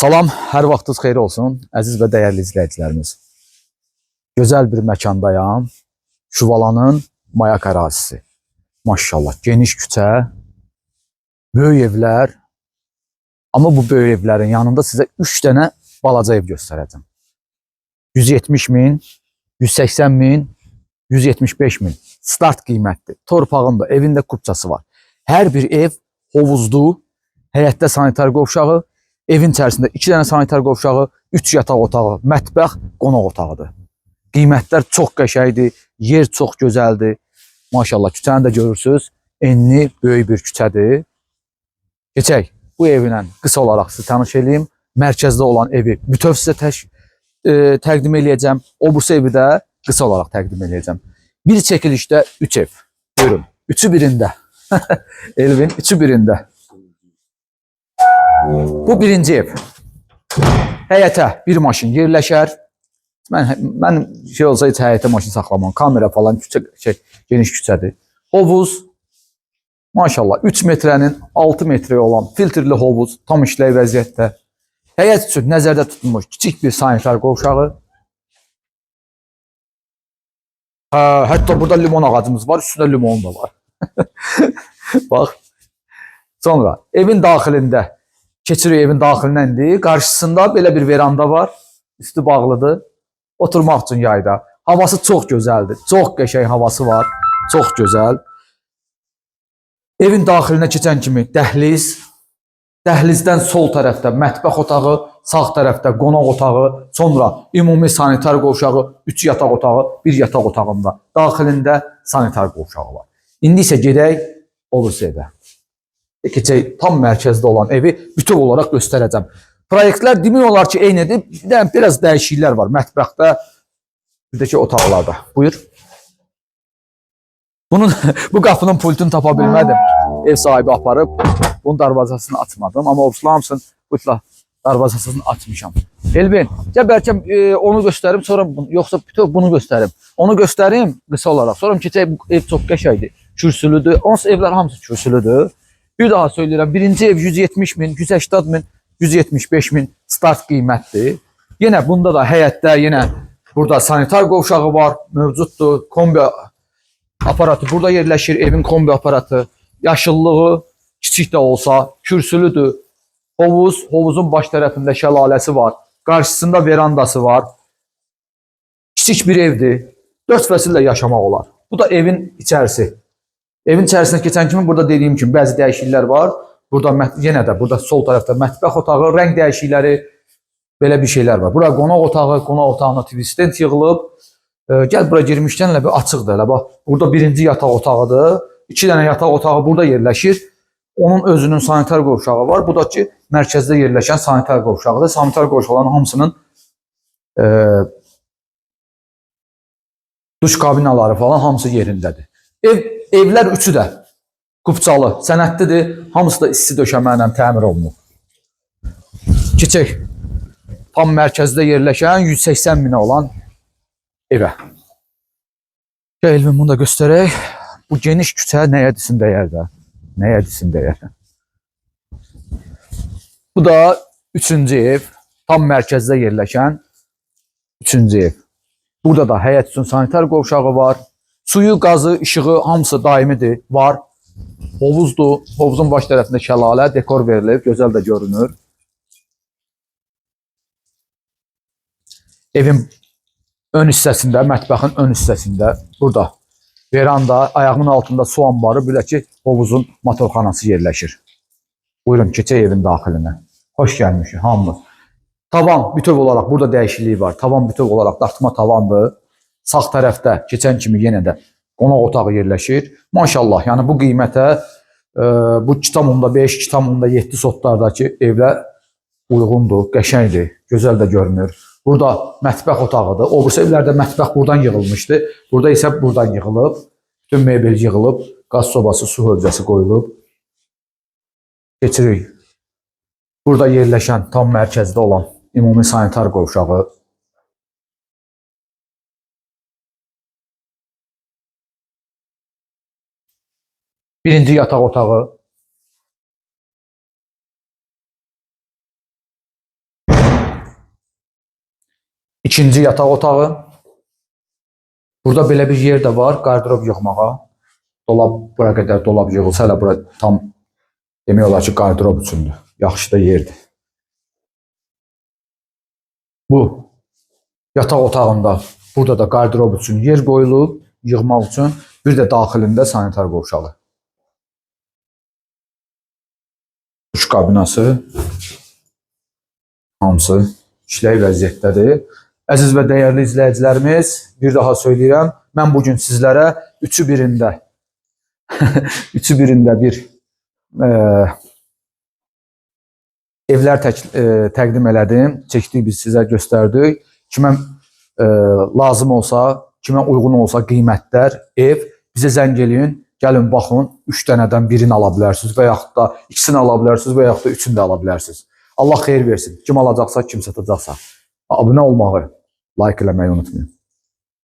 Salam, hər vaxtınız xeyir olsun, əziz və dəyərli izləyicilərimiz. Gözəl bir məkandayam. Şuvalanın Mayak ərazisi. Maşallah, geniş küçə, böyük evlər. Amma bu böyük evlərin yanında sizə 3 dənə balaca ev göstərəcəm. 170 min, 180 min, 175 min. Start qiymətdir. Torpağında, evində kupçası var. Hər bir ev hovuzlu, həyətdə sanitar qovşağı, evin içərisində 2 dənə sanitar qovşağı, 3 yataq otağı, mətbəx, qonaq otağıdır. Qiymətlər çox qəşəngdir, yer çox gözəldir. Maşallah, küçəni də görürsünüz. Enli, böyük bir küçədir. Keçək, bu evlə qısa olaraq sizi tanış edeyim. Mərkəzdə olan evi bütöv sizə təqdim edəcəm. O bursa evi də qısa olaraq təqdim edəcəm. Bir çəkilişdə 3 ev. Buyurun, 3'ü birində. Elvin 3'ü birində. Bu birinci ev. Həyətə bir maşın yerləşər. Mən şey olsa heç həyətə maşın saxlamam. Kamera falan geniş küçədir. Hovuz. Maşallah 3 metrənin 6 metrə olan filtrli hovuz. Tam işləy vəziyyətdə. Həyət üçün nəzərdə tutulmuş kiçik bir sanitar qovşağı. Hətta burada limon ağacımız var. Üstündə limon da var. Bax. Sonra evin daxilində keçirik evin daxilinə indi. Qarşısında belə bir veranda var. Üstü bağlıdır. Oturmaq üçün yayda. Havası çox gözəldir. Çox qəşəng havası var. Çox gözəl. Evin daxilinə keçən kimi dəhliz. Dəhlizdən sol tərəfdə mətbəx otağı, sağ tərəfdə qonaq otağı, sonra ümumi sanitar qovşağı, 3 yataq otağı, 1 yataq otağında. Daxilində sanitar qovşağı var. İndi isə gedək o birisi evə. Keçək tam mərkəzdə olan evi bütöv olaraq göstərəcəm. Proyektlər demək olar ki, eynidir. Biraz dəyişikliklər var mətbəxdə, birdəki otaqlarda. Buyur. Bu qapının pultunu tapa bilmədim. Ev sahibi aparıb. Bunun darvazasını açmadım. Amma obsula hamısını darvazasını açmışam. Elvin, gəl bəlkə onu göstərim, sonra yoxsa bütöv bunu göstərim. Onu göstərim qısa olaraq. Sonra keçək, bu ev çox qəşəngdir. Kürsülüdür. Onsuz evlər hamısı kürsülüdür. Bir daha söyləyirəm. Birinci ev 170 min, 180 min, 175 min start qiymətdir. Yenə bunda da həyətdə yenə burada sanitar qovşağı var, mövcuddur. Kombi aparatı burada yerləşir. Evin kombi aparatı. Yaşıllığı kiçik də olsa kürsülüdür. Hovuzun baş tərəfində şəlaləsi var. Qarşısında verandası var. Kiçik bir evdir. 4 fəsillə yaşamaq olar. Bu da evin içərisi. Evin içərisinə keçən kimi burada dediyim kimi bəzi dəyişikliklər var. Burada yenə də burada sol tərəfdə mətbəx otağı, rəng dəyişiklikləri, belə bir şeylər var. Burada qonaq otağı, qonaq otağına TV stand yığılıb. Gəl bura girmişkən bir açıqdır. Elə bax, burada birinci yataq otağıdır. 2 dənə yataq otağı burada yerləşir. Onun özünün sanitar qovşağı var. Bu da ki, mərkəzdə yerləşən sanitar qovşağıdır. Sanitar qovşaqların hamısının duş kabinaları falan hamısı yerindədir. Evlər üçü də kupçalı, sənədlidir. Hamısı da isti döşəməklə təmir olunub. Keçək. Tam mərkəzdə yerləşən 180 minə olan evə. Elvin bunu da göstərək. Bu geniş küçə nəyə desin dəyər də? Nəyə desin dəyər? Bu da 3-cü ev. Tam mərkəzdə yerləşən 3-cü ev. Burada da həyət üçün sanitar qovşağı var. Suyu, qazı, işığı hamısı daimidir, var. Hovuzdur. Hovuzun baş tərəfində şəlalə, dekor verilib, gözəl də görünür. Evin ön hissəsində, mətbəxin ön hissəsində burada veranda, ayağımın altında su anbarı, bir də ki, hovuzun motorxanası yerləşir. Buyurun, keçək evin daxilinə. Xoş gəlmişik, hamımız. Tavan bütöv olaraq burada dəyişikliyi var. Tavan bütöv olaraq daxma tavandır. Sağ tərəfdə keçən kimi yenə də qonaq otağı yerləşir. Maşallah, yəni bu qiymətə bu 2,5, 2,7 sotlardakı evlər uyğundur, qəşəngdir, gözəl də görünür. Burada mətbəx otağıdır. O birisi evlərdə mətbəx buradan yığılmışdı. Burada isə buradan yığılıb. Bütün mebel yığılıb. Qaz sobası, su hövzəsi qoyulub. Keçirik. Burada yerləşən tam mərkəzdə olan ümumi sanitar qovşağı. Birinci yataq otağı. İkinci yataq otağı. Burada belə bir yer də var, qardırob yığmağa. Dolab, bura qədər dolab yığılsa, hələ bura tam demək olar ki, qardırob üçündür. Yaxşı da yerdir. Bu yataq otağında burada da qardırob üçün yer qoyulub, yığmaq üçün. Bir də daxilində sanitar qovşağı. Duş kabinası hamısı işlək vəziyyətdədir. Əziz və dəyərli izləyicilərimiz, bir daha söyləyirəm, mən bugün sizlərə üçü birində bir evlər təqdim elədim. Çəkdik, biz sizə göstərdik. Kimə lazım olsa, kimə uyğun olsa qiymətlər, ev, bizə zəng eləyin. Gəlin, baxın, 3 dənədən birini ala bilərsiniz və yaxud da ikisini ala bilərsiniz və yaxud da üçünü də ala bilərsiniz. Allah xeyir versin. Kim alacaqsa, kim satacaqsa. Abunə olmağı, like eləməyi unutmayın.